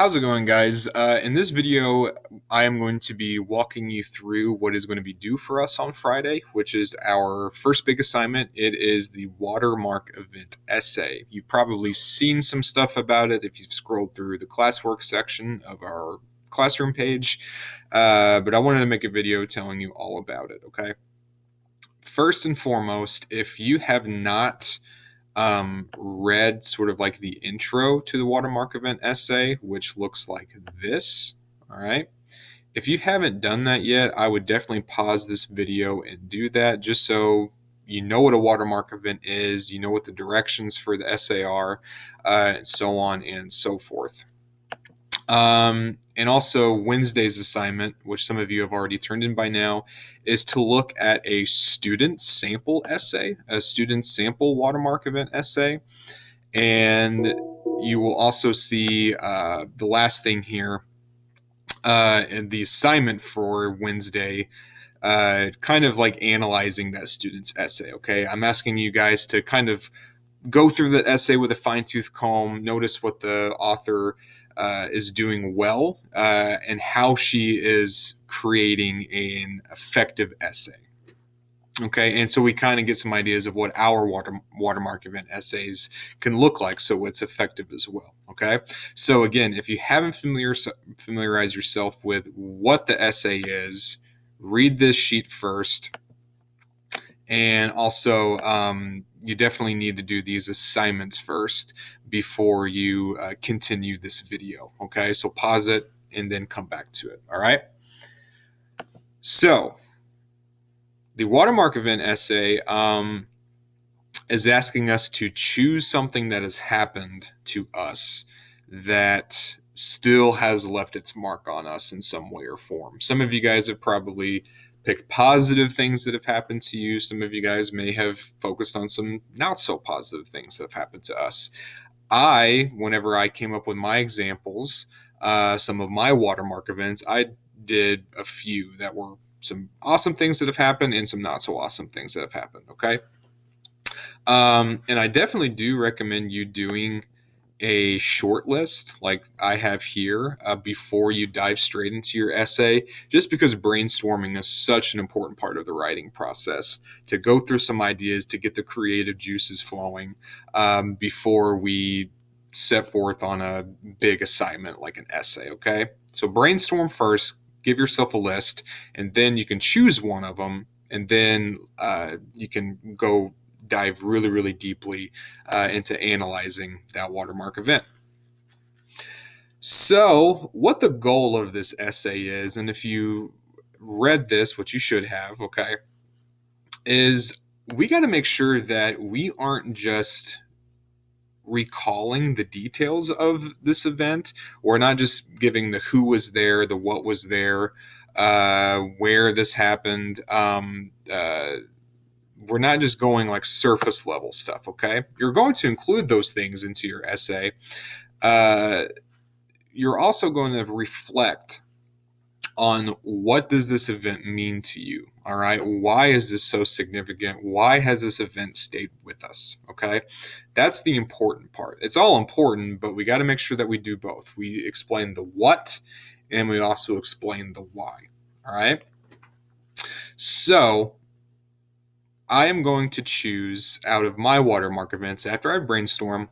How's it going, guys? In this video, I am going to be walking you through what is going to be due for us on Friday, which is our first big assignment. It is the Watermark event essay. You've probably seen some stuff about it if you've scrolled through the classwork section of our classroom page, but I wanted to make a video telling you all about it, okay? First and foremost, if you have not read sort of like the intro to the Watermark event essay, which looks like this. All right. If you haven't done that yet, I would definitely pause this video and do that just so you know what a watermark event is, you know what the directions for the essay are, and so on and so forth. And also Wednesday's assignment, which some of you have already turned in by now, is to look at a student sample essay, a student sample watermark event essay. And you will also see the last thing here, in the assignment for Wednesday, kind of like analyzing that student's essay, okay? I'm asking you guys to kind of go through the essay with a fine-tooth comb, notice what the author is doing well, and how she is creating an effective essay. Okay, and so we kind of get some ideas of what our watermark event essays can look like, so it's effective as well. Okay, so again, if you haven't familiarized yourself with what the essay is, read this sheet first. And also, you definitely need to do these assignments first before you continue this video, okay? So pause it and then come back to it, all right? So the watermark event essay is asking us to choose something that has happened to us that still has left its mark on us in some way or form. Some of you guys have probably pick positive things that have happened to you. Some of you guys may have focused on some not so positive things that have happened to us. Whenever I came up with my examples, some of my watermark events, I did a few that were some awesome things that have happened and some not so awesome things that have happened, okay? And I definitely do recommend you doing a short list like I have here before you dive straight into your essay, just because brainstorming is such an important part of the writing process, to go through some ideas, to get the creative juices flowing before we set forth on a big assignment like an essay, okay? So brainstorm first, give yourself a list, and then you can choose one of them, and then you can go dive really, really deeply into analyzing that watermark event. So, what the goal of this essay is, and if you read this, which you should have, okay, is we got to make sure that we aren't just recalling the details of this event, or not just giving the who was there, the what was there, where this happened. We're not just going like surface level stuff, okay? You're going to include those things into your essay. You're also going to reflect on what does this event mean to you, all right? Why is this so significant? Why has this event stayed with us, okay? That's the important part. It's all important, but we got to make sure that we do both. We explain the what, and we also explain the why, all right? So I am going to choose out of my watermark events, after I brainstorm,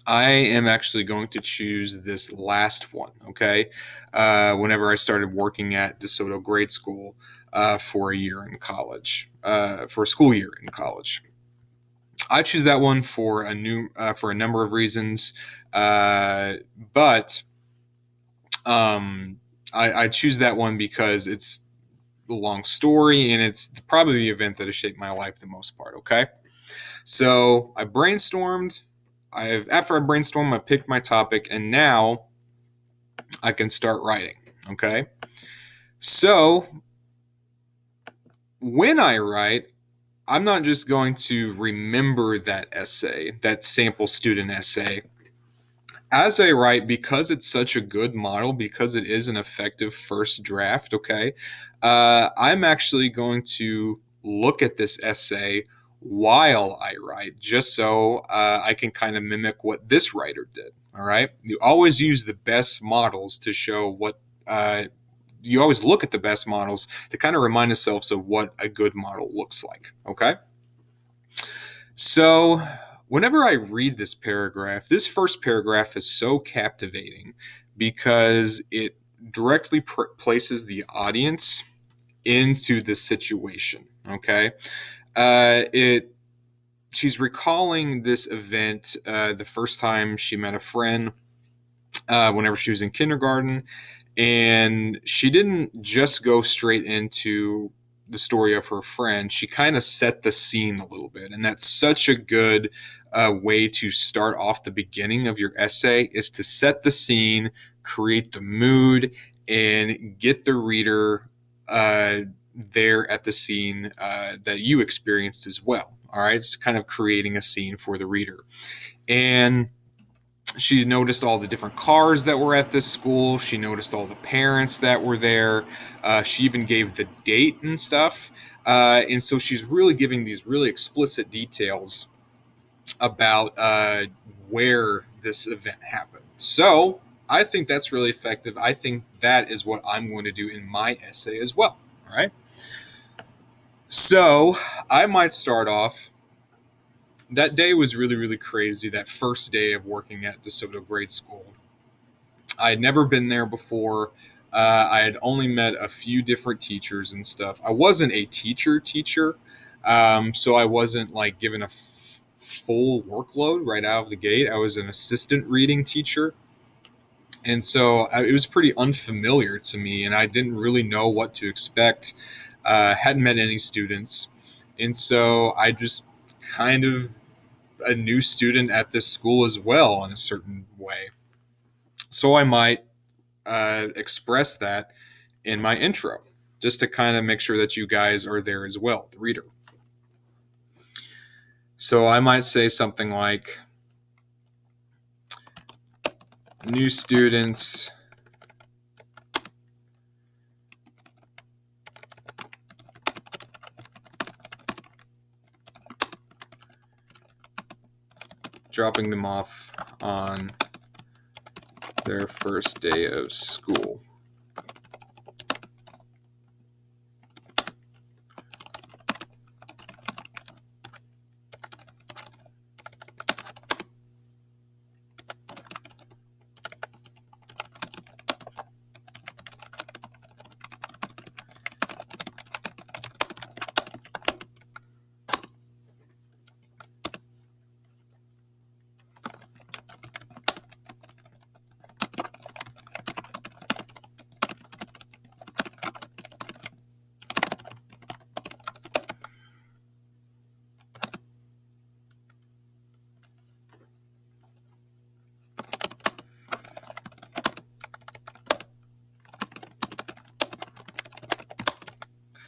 I am actually going to choose this last one, okay? Whenever I started working at DeSoto Grade School for a year in college, for a school year in college. I choose that one for a number of reasons, but I choose that one because it's a long story, and it's probably the event that has shaped my life the most part, okay? So I brainstormed. After I brainstormed, I picked my topic, and now I can start writing, okay? So when I write, I'm not just going to remember that essay, that sample student essay. As I write, because it's such a good model, because it is an effective first draft, okay, I'm actually going to look at this essay while I write, just so I can kind of mimic what this writer did, All right. You always use the best models to show what, you always look at the best models to kind of remind ourselves of what a good model looks like. Okay. So, whenever I read this paragraph, this first paragraph is so captivating because it directly places the audience into the situation. Okay. It She's recalling this event, the first time she met a friend, whenever she was in kindergarten, and she didn't just go straight into the story of her friend. She kind of set the scene a little bit, and that's such a good way to start off the beginning of your essay, is to set the scene, create the mood, and get the reader there at the scene that you experienced as well. All right, it's kind of creating a scene for the reader. And she noticed all the different cars that were at this school. She noticed all the parents that were there. She even gave the date and stuff. And so she's really giving these really explicit details about where this event happened. So I think that's really effective. I think that is what I'm going to do in my essay as well. All right. So I might start off. That day was really, really crazy. That first day of working at DeSoto Grade School. I had never been there before. I had only met a few different teachers and stuff. I wasn't a teacher, so I wasn't like given a full workload right out of the gate. I was an assistant reading teacher. And so it was pretty unfamiliar to me, and I didn't really know what to expect. Hadn't met any students. And so I just kind of a new student at this school as well in a certain way. So I might express that in my intro, just to kind of make sure that you guys are there as well, the reader. So I might say something like, new students dropping them off on their first day of school.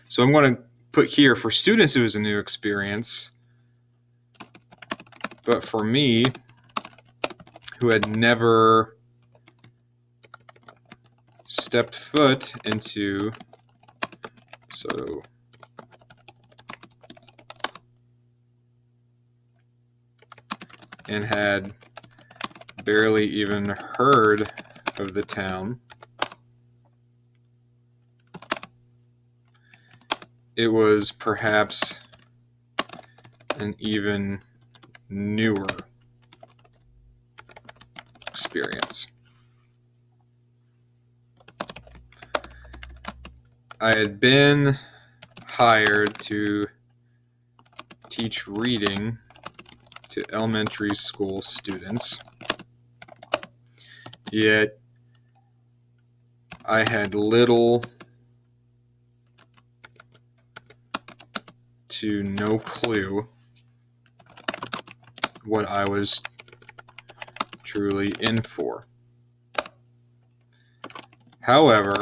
So I'm going to put here, for students, it was a new experience. But for me, who had never stepped foot into DeSoto and had barely even heard of the town, it was perhaps an even newer experience. I had been hired to teach reading to elementary school students, yet I had little to no clue what I was truly in for. However,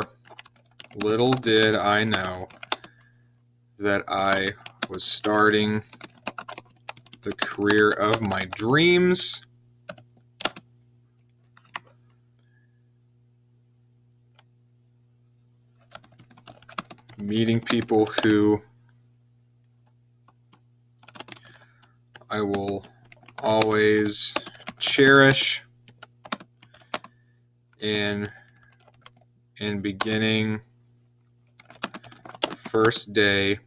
little did I know that I was starting the career of my dreams, meeting people who I will always cherish, in beginning first day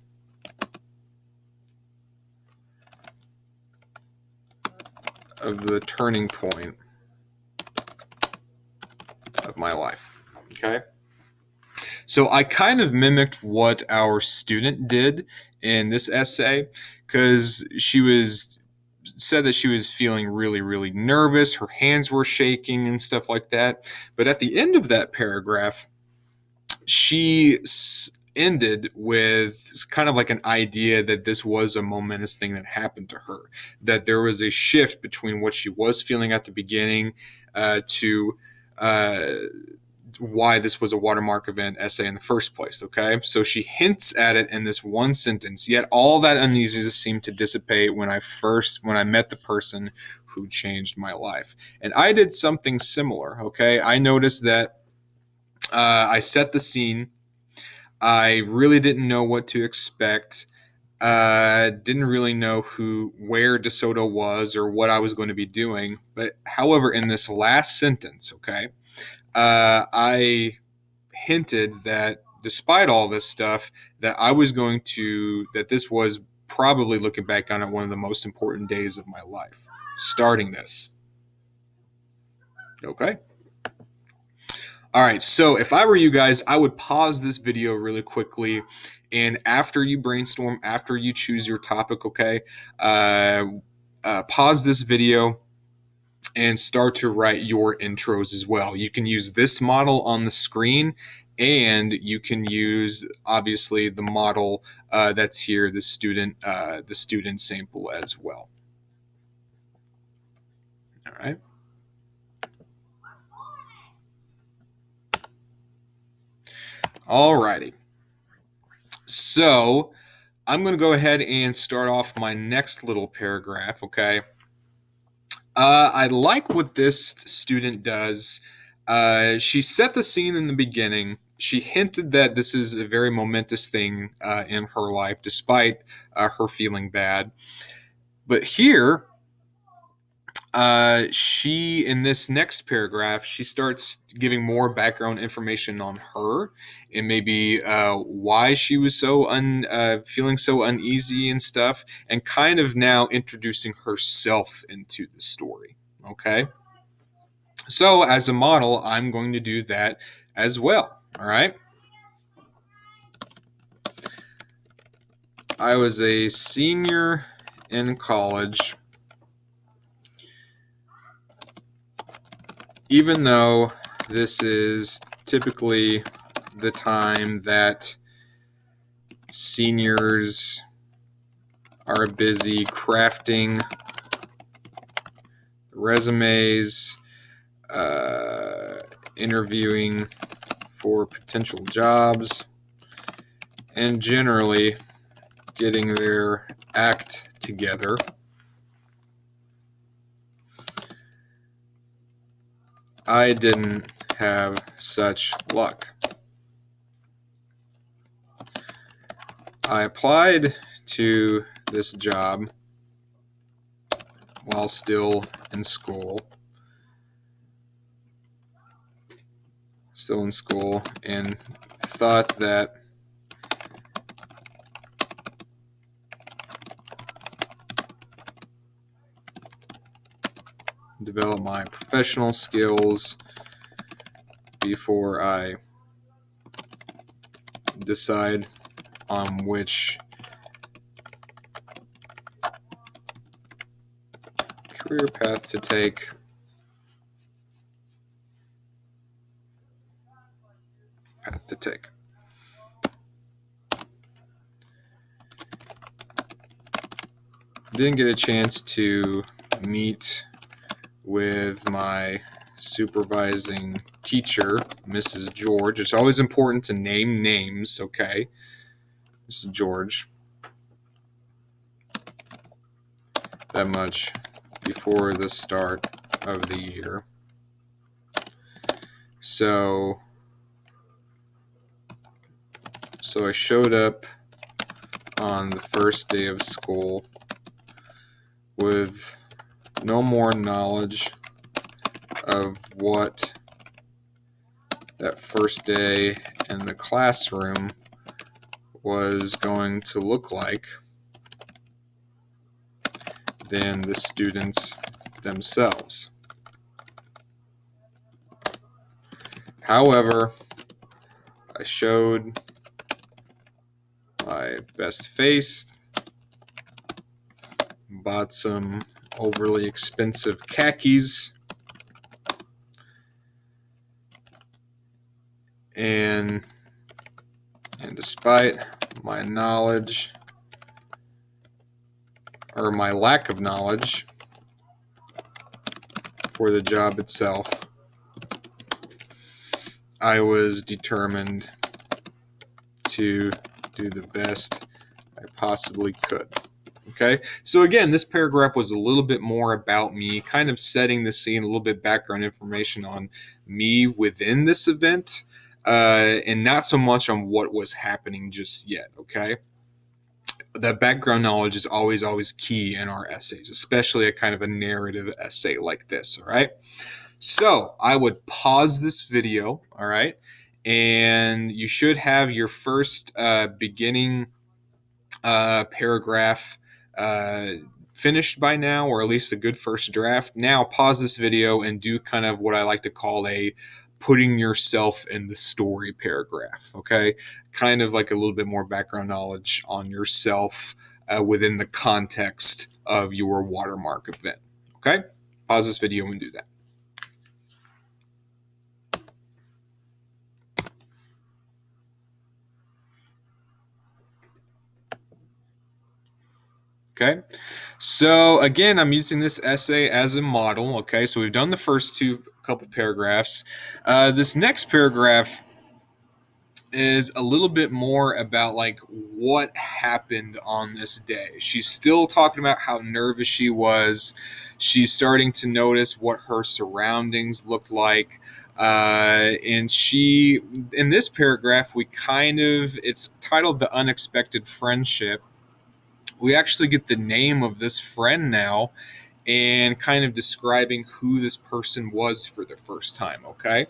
of the turning point of my life. Okay. So I kind of mimicked what our student did in this essay, because she said that she was feeling really, really nervous. Her hands were shaking and stuff like that. But at the end of that paragraph, she ended with kind of like an idea that this was a momentous thing that happened to her, that there was a shift between what she was feeling at the beginning to why this was a Watermark event essay in the first place. Okay, so she hints at it in this one sentence, yet all that uneasiness seemed to dissipate when I met the person who changed my life. And I did something similar. Okay, I noticed that I set the scene. I really didn't know what to expect. Didn't really know where DeSoto was or what I was going to be doing. But however, in this last sentence, okay, I hinted that despite all this stuff, that this was probably, looking back on it, one of the most important days of my life, starting this. Okay. All right, so if I were you guys, I would pause this video really quickly, and after you brainstorm, after you choose your topic, okay, pause this video and start to write your intros as well. You can use this model on the screen, and you can use, obviously, the model that's here, the student sample as well. All right. All righty. So I'm going to go ahead and start off my next little paragraph, okay? I like what this student does. She set the scene in the beginning. She hinted that this is a very momentous thing in her life, despite her feeling bad. But here, in this next paragraph, she starts giving more background information on her, and maybe why she was feeling so uneasy and stuff, and kind of now introducing herself into the story. Okay, so as a model, I'm going to do that as well. All right. I was a senior in college. Even though this is typically the time that seniors are busy crafting resumes, interviewing for potential jobs, and generally getting their act together, I didn't have such luck. I applied to this job while still in school. And thought that develop my professional skills before I decide on which career path to take. Didn't get a chance to meet with my supervising teacher, Mrs. George. It's always important to name names, okay? Mrs. George. That much before the start of the year. So I showed up on the first day of school with no more knowledge of what that first day in the classroom was going to look like than the students themselves. However, I showed my best face, bought some overly expensive khakis, and despite my knowledge, or my lack of knowledge for the job itself, I was determined to do the best I possibly could. Okay, so again, this paragraph was a little bit more about me, kind of setting the scene, a little bit background information on me within this event, and not so much on what was happening just yet. Okay, that background knowledge is always key in our essays, especially a kind of a narrative essay like this. All right, so I would pause this video. All right, and you should have your first beginning paragraph finished by now, or at least a good first draft. Now pause this video and do kind of what I like to call a putting yourself in the story paragraph. Okay, kind of like a little bit more background knowledge on yourself within the context of your Watermark event. Okay, pause this video and do that. Okay, so again, I'm using this essay as a model. Okay, so we've done the first couple paragraphs. This next paragraph is a little bit more about like what happened on this day. She's still talking about how nervous she was. She's starting to notice what her surroundings looked like. And she, in this paragraph, it's titled The Unexpected Friendship. We actually get the name of this friend now and kind of describing who this person was for the first time, okay?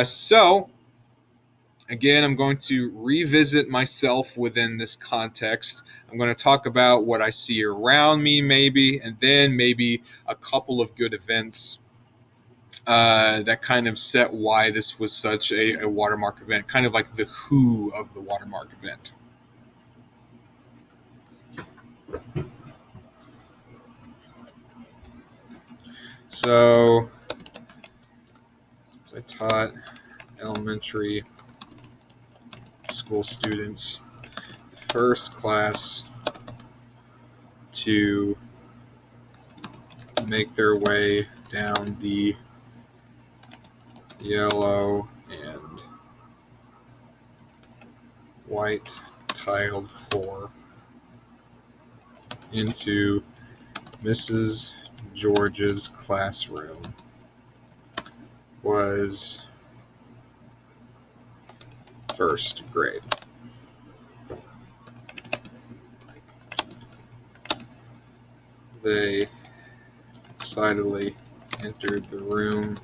So, again, I'm going to revisit myself within this context. I'm going to talk about what I see around me, maybe, and then maybe a couple of good events that kind of set why this was such a Watermark event, kind of like the who of the Watermark event. So, since I taught elementary school students, the first class to make their way down the yellow and white tiled floor into Mrs. George's classroom was first grade. They excitedly entered the room,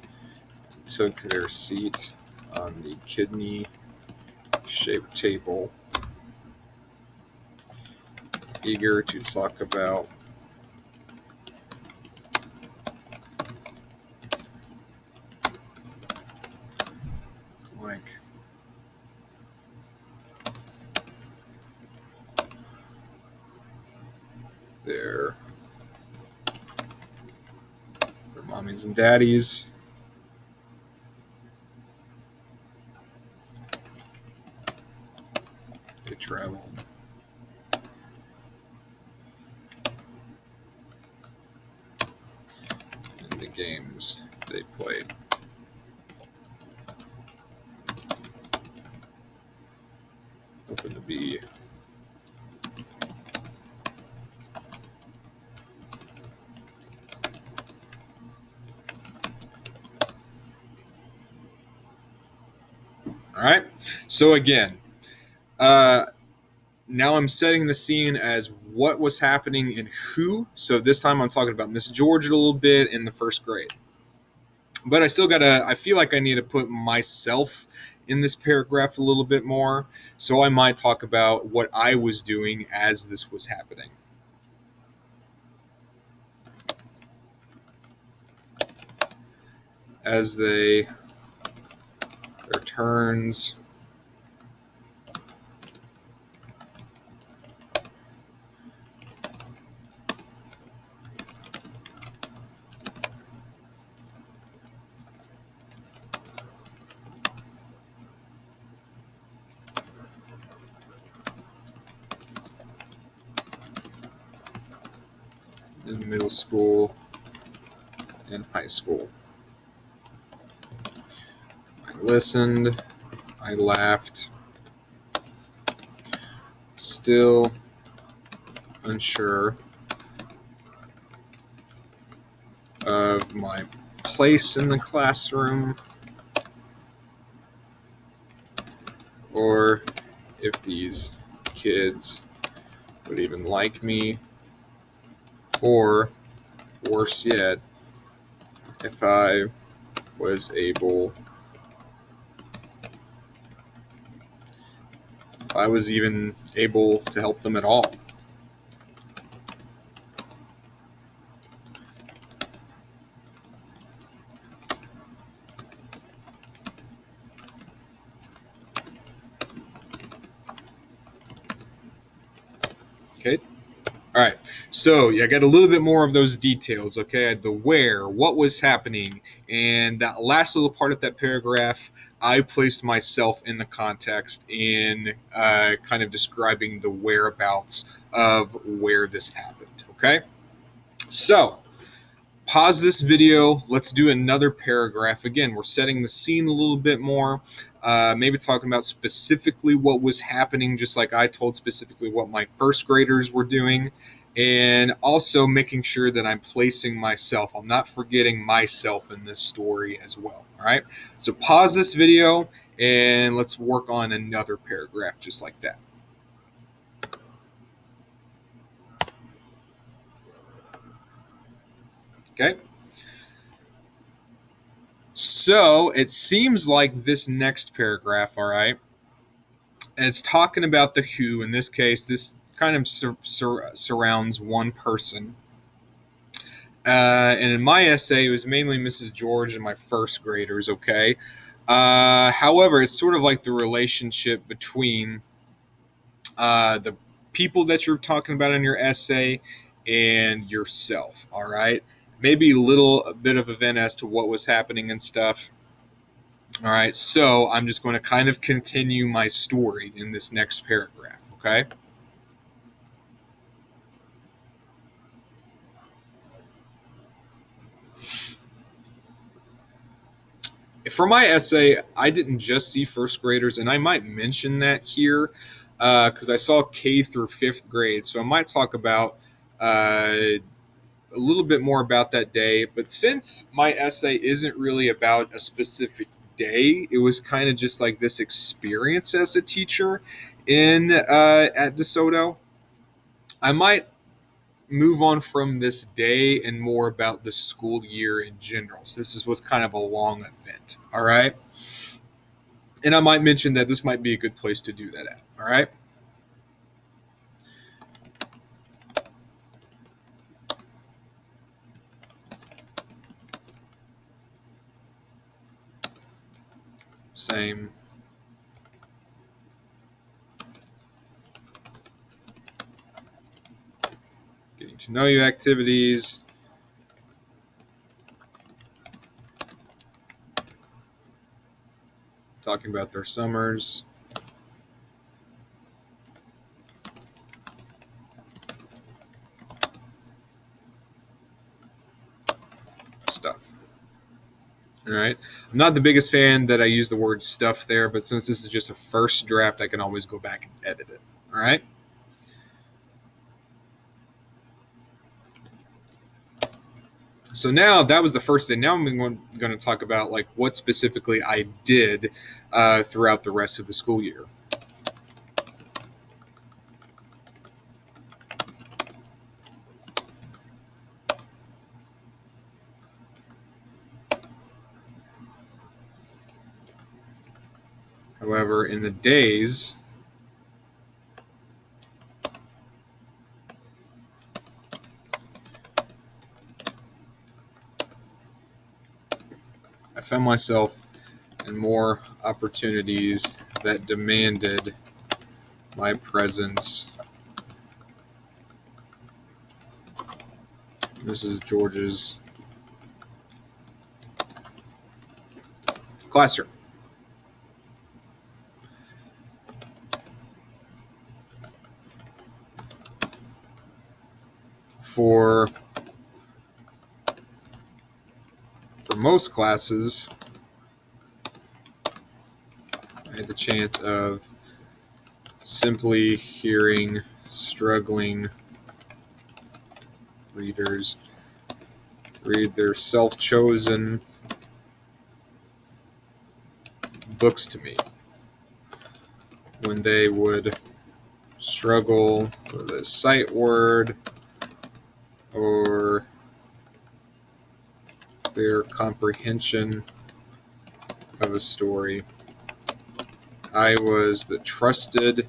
took their seat on the kidney-shaped table, eager to talk about their mommies and daddies. They traveled. And the games they played. Hoping to be all right. So again, now I'm setting the scene as what was happening and who. So this time I'm talking about Miss George a little bit in the first grade. but I feel like I need to put myself in this paragraph a little bit more. So I might talk about what I was doing as this was happening. As their turns in middle school and high school. I listened, I laughed, still unsure of my place in the classroom or if these kids would even like me, or worse yet, if I was even able to help them at all. Okay. All right. So I got a little bit more of those details. Okay. I had the where, what was happening, and that last little part of that paragraph, I placed myself in the context in kind of describing the whereabouts of where this happened. Okay. So pause this video. Let's do another paragraph. Again, we're setting the scene a little bit more. Maybe talking about specifically what was happening, just like I told specifically what my first graders were doing, and also making sure that I'm placing myself. I'm not forgetting myself in this story as well. All right. So pause this video and let's work on another paragraph just like that. Okay. So it seems like this next paragraph, all right, and it's talking about the who. In this case, this kind of surrounds one person. And in my essay, it was mainly Mrs. George and my first graders, okay? However, it's sort of like the relationship between the people that you're talking about in your essay and yourself, all right? Maybe a bit of event as to what was happening and stuff. All right, so I'm just going to kind of continue my story in this next paragraph, okay? For my essay, I didn't just see first graders, and I might mention that here because I saw K through fifth grade. So I might talk about a little bit more about that day. But since my essay isn't really about a specific day, it was kind of just like this experience as a teacher in at DeSoto. I might move on from this day and more about the school year in general. So was kind of a long event. All right. And I might mention that this might be a good place to do that at. All right. Same. Getting to know you activities. Talking about their summers. Stuff. All right. I'm not the biggest fan that I use the word stuff there, but since this is just a first draft, I can always go back and edit it. All right. So now that was the first day. Now I'm going to talk about like what specifically I did throughout the rest of the school year. However, in the days, I found myself in more opportunities that demanded my presence. This is George's classroom. For most classes, I had the chance of simply hearing struggling readers read their self-chosen books to me when they would struggle with a sight word or their comprehension of a story. I was the trusted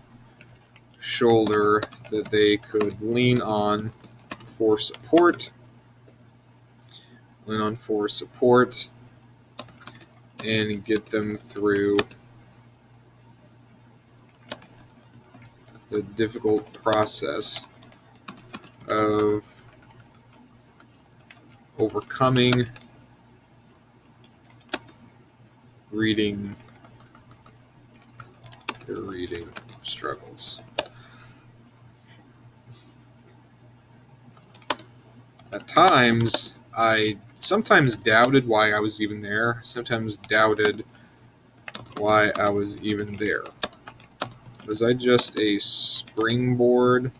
shoulder that they could lean on for support, and get them through the difficult process of overcoming their reading struggles. At times, I sometimes doubted why I was even there, sometimes doubted why I was even there. Was I just a springboard,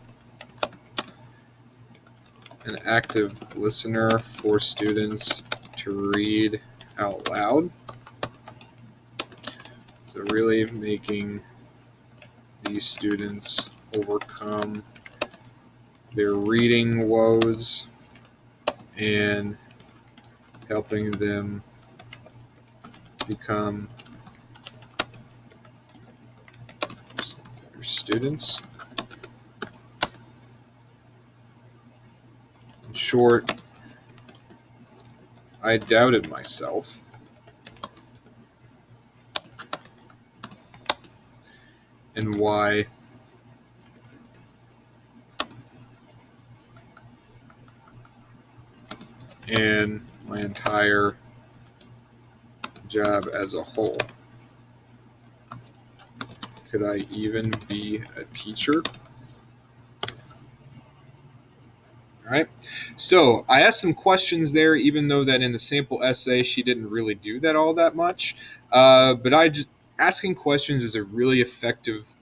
an active listener for students to read out loud? So really making these students overcome their reading woes and helping them become better students. In short, I doubted myself. And why and my entire job as a whole. Could I even be a teacher? All right. So I asked some questions there, even though that in the sample essay she didn't really do that all that much. But asking questions is a really effective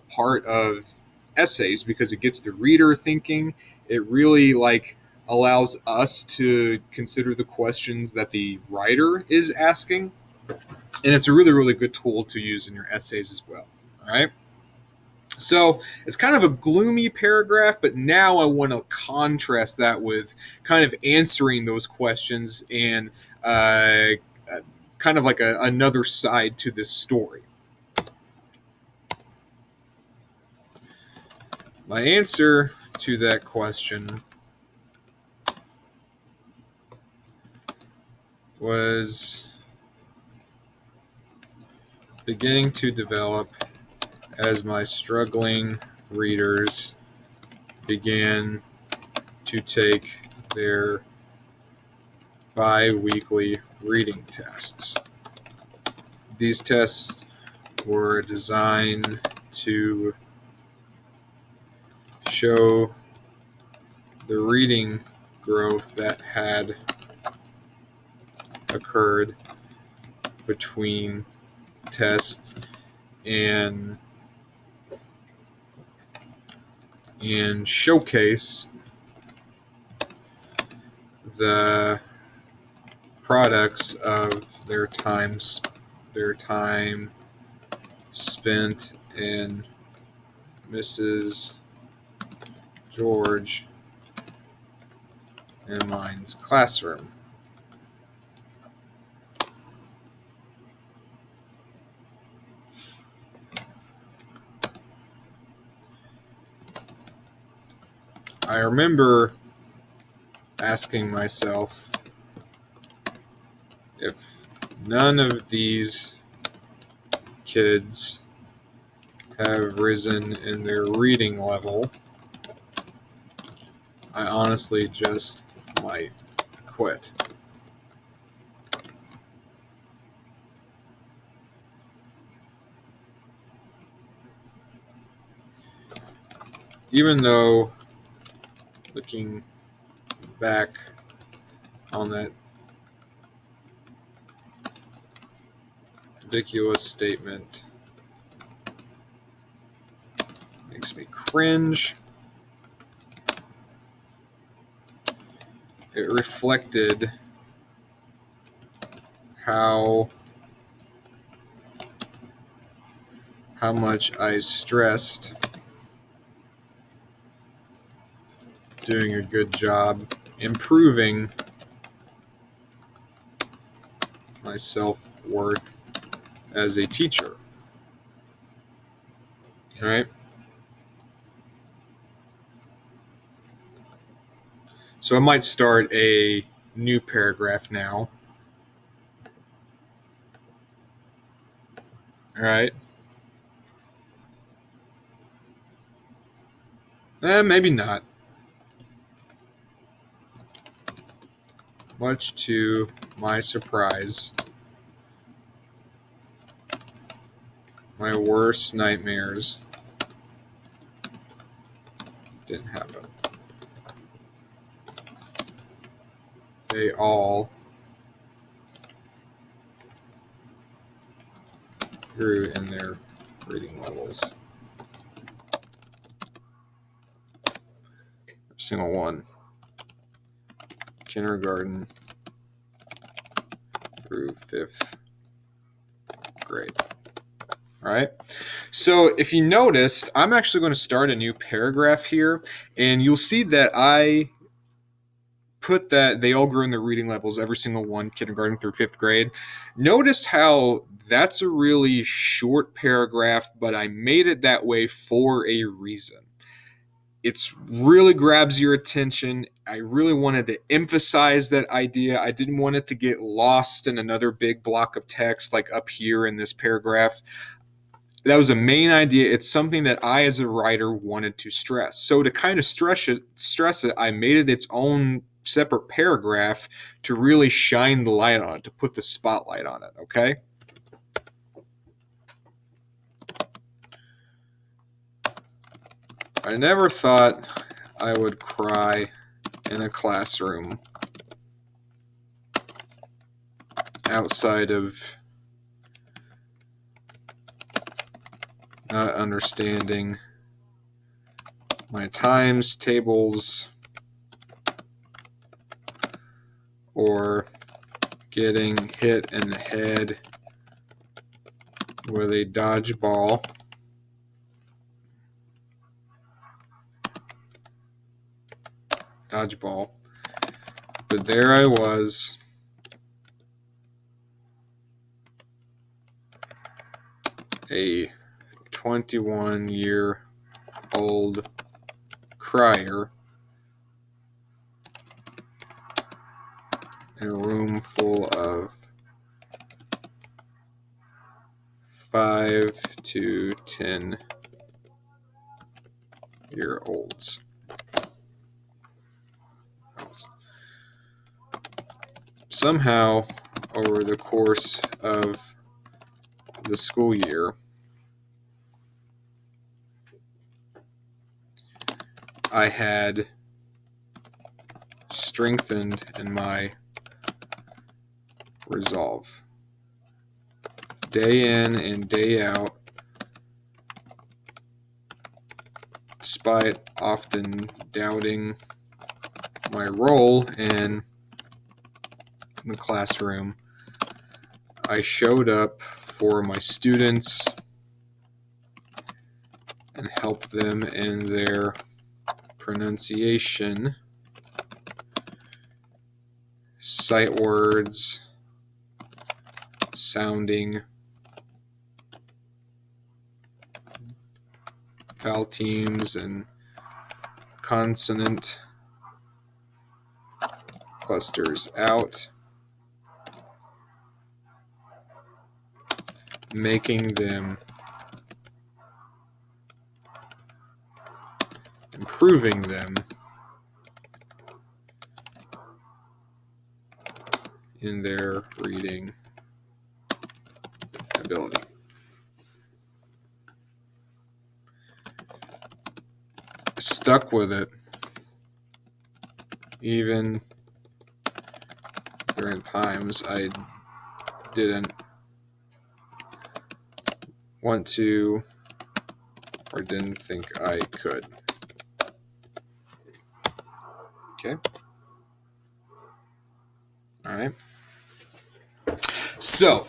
part of essays because it gets the reader thinking. It really allows us to consider the questions that the writer is asking, and it's a really, really good tool to use in your essays as well. All right. So it's kind of a gloomy paragraph, but now I want to contrast that with kind of answering those questions and kind of like another side to this story. My answer to that question was beginning to develop as my struggling readers began to take their bi-weekly reading tests. These tests were designed to show the reading growth that had occurred between tests and showcase the products of their time spent in Mrs. George and mine's classroom. I remember asking myself, if none of these kids have risen in their reading level, I honestly just might quit. Even though, looking back on that ridiculous statement makes me cringe, it reflected how much I stressed doing a good job improving my self-worth as a teacher. All right? So I might start a new paragraph now. All right? Maybe not. Much to my surprise, my worst nightmares didn't happen. They all grew in their reading levels. Every single one. Kindergarten through 5th grade. All right. So if you noticed, I'm actually going to start a new paragraph here, and you'll see that I put that they all grew in their reading levels, every single one, kindergarten through 5th grade. Notice how that's a really short paragraph, but I made it that way for a reason. It really grabs your attention. I really wanted to emphasize that idea. I didn't want it to get lost in another big block of text like up here in this paragraph. That was a main idea. It's something that I, as a writer, wanted to stress. So to kind of stress it, I made it its own separate paragraph to really shine the light on it, to put the spotlight on it, okay? I never thought I would cry in a classroom outside of not understanding my times tables or getting hit in the head with a dodgeball. But there I was, a 21-year-old crier in a room full of 5 to 10-year-olds. Somehow, over the course of the school year, I had strengthened in my resolve. Day in and day out, despite often doubting my role in the classroom, I showed up for my students and helped them in their pronunciation, sight words, sounding, vowel teams, and consonant clusters out, making them, improving them in their reading ability. Stuck with it even during times I didn't want to or didn't think I could. Okay. All right. So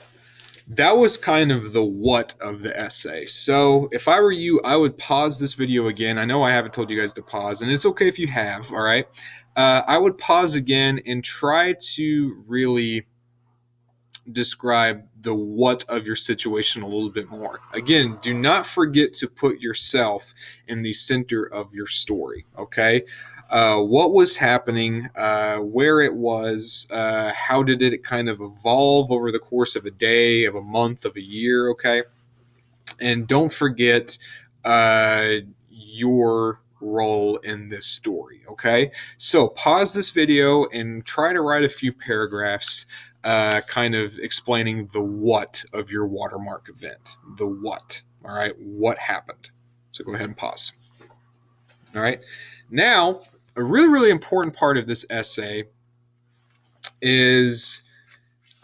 that was kind of the what of the essay. So if I were you, I would pause this video again. I know I haven't told you guys to pause, and it's okay if you have, all right? I would pause again and try to really describe the what of your situation a little bit more. Again, do not forget to put yourself in the center of your story, okay? What was happening, where it was, how did it kind of evolve over the course of a day, of a month, of a year, okay? And don't forget your role in this story, okay? So pause this video and try to write a few paragraphs kind of explaining the what of your watermark event. The what, all right? What happened? So go ahead and pause. All right. Now, a really, really important part of this essay is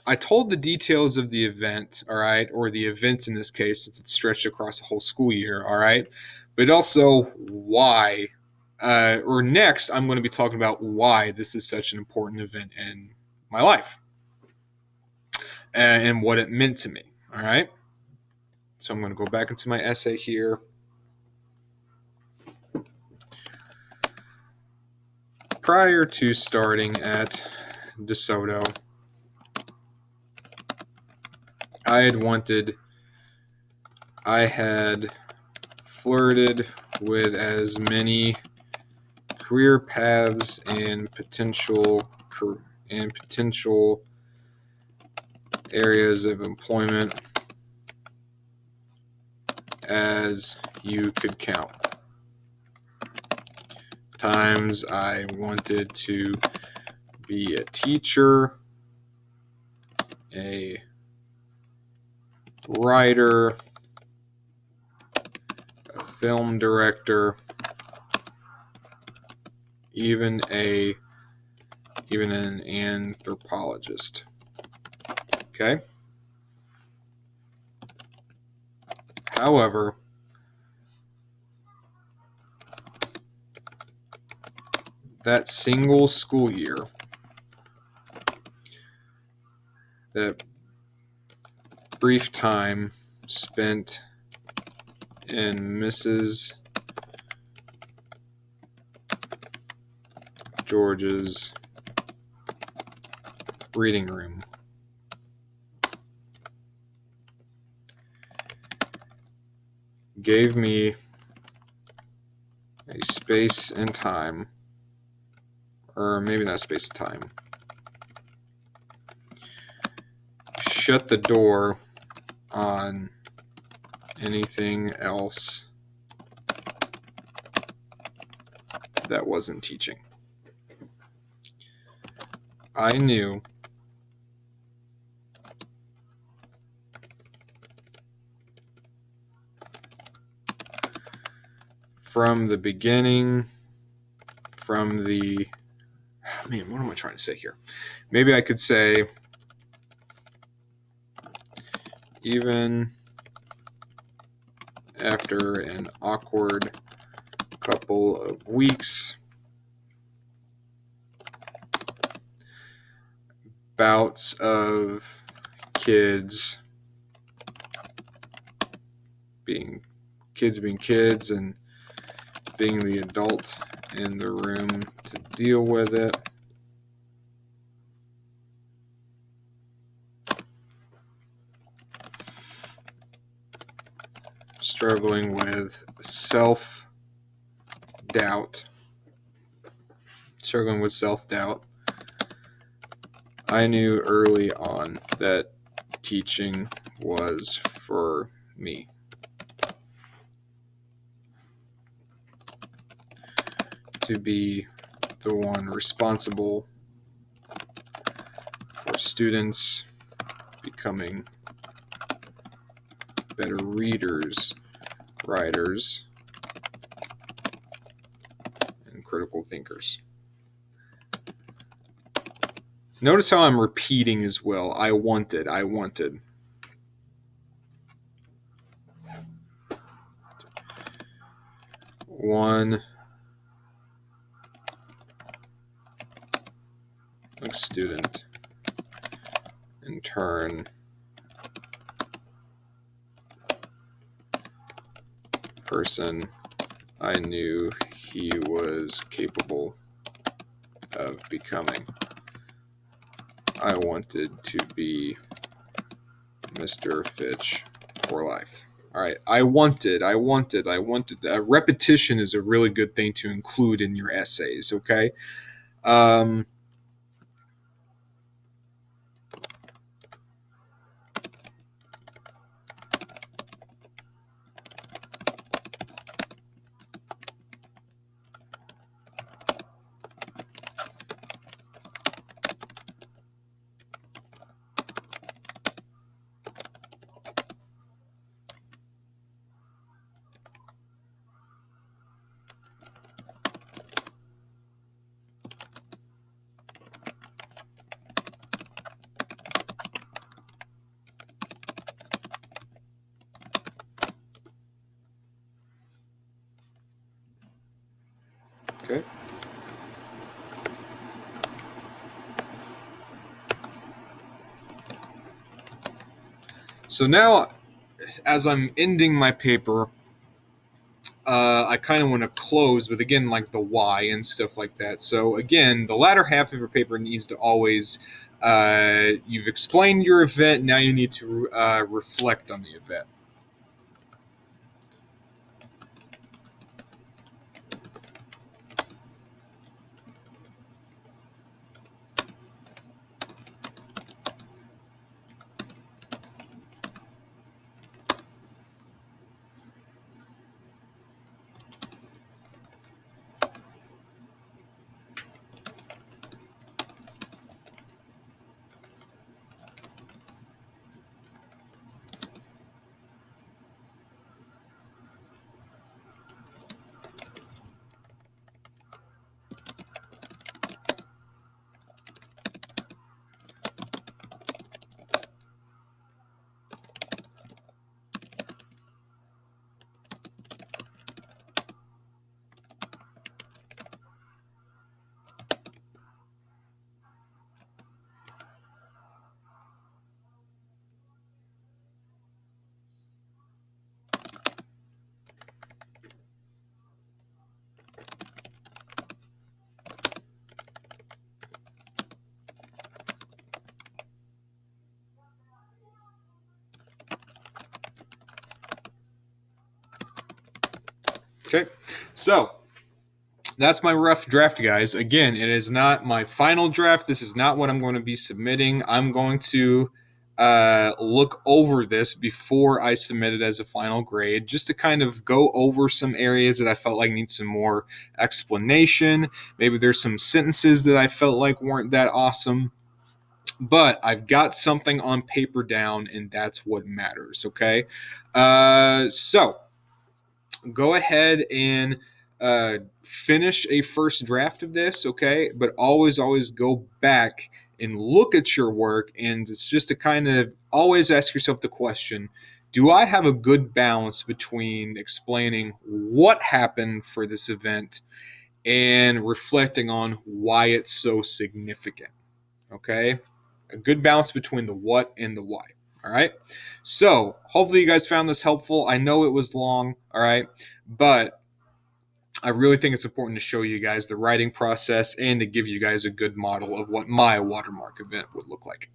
I told the details of the event, all right, or the event in this case, since it's stretched across a whole school year, all right, but also why, or next, I'm going to be talking about why this is such an important event in my life and what it meant to me, all right? So I'm going to go back into my essay here. Prior to starting at DeSoto, I had flirted with as many career paths and potential areas of employment as you could count. Times I wanted to be a teacher, a writer, a film director, even an anthropologist. Okay? However, that single school year, that brief time spent in Mrs. George's reading room gave me a space and time, or maybe not space and time, shut the door on anything else that wasn't teaching. I knew from the beginning, what am I trying to say here? Maybe I could say, even after an awkward couple of weeks, bouts of kids being kids and being the adult in the room to deal with it. Struggling with self-doubt struggling with self-doubt. I knew early on that teaching was for me. To be the one responsible for students becoming better readers, writers, and critical thinkers. Notice how I'm repeating as well. I wanted. One student, in turn, person I knew he was capable of becoming. I wanted to be Mr. Fitch for life. All right, I wanted. Repetition is a really good thing to include in your essays, okay? Okay. So now, as I'm ending my paper, I kind of want to close with, again, like the why and stuff like that. So again, the latter half of your paper needs to always, you've explained your event, now you need to reflect on the event. Okay, so that's my rough draft, guys. Again, it is not my final draft. This is not what I'm going to be submitting. I'm going to look over this before I submit it as a final grade, just to kind of go over some areas that I felt like need some more explanation. Maybe there's some sentences that I felt like weren't that awesome. But I've got something on paper down, and that's what matters, okay? So go ahead and finish a first draft of this, okay? But always go back and look at your work, and it's just to kind of always ask yourself the question, do I have a good balance between explaining what happened for this event and reflecting on why it's so significant, okay? A good balance between the what and the why. All right. So hopefully you guys found this helpful. I know it was long. All right. But I really think it's important to show you guys the writing process and to give you guys a good model of what my watermark event would look like.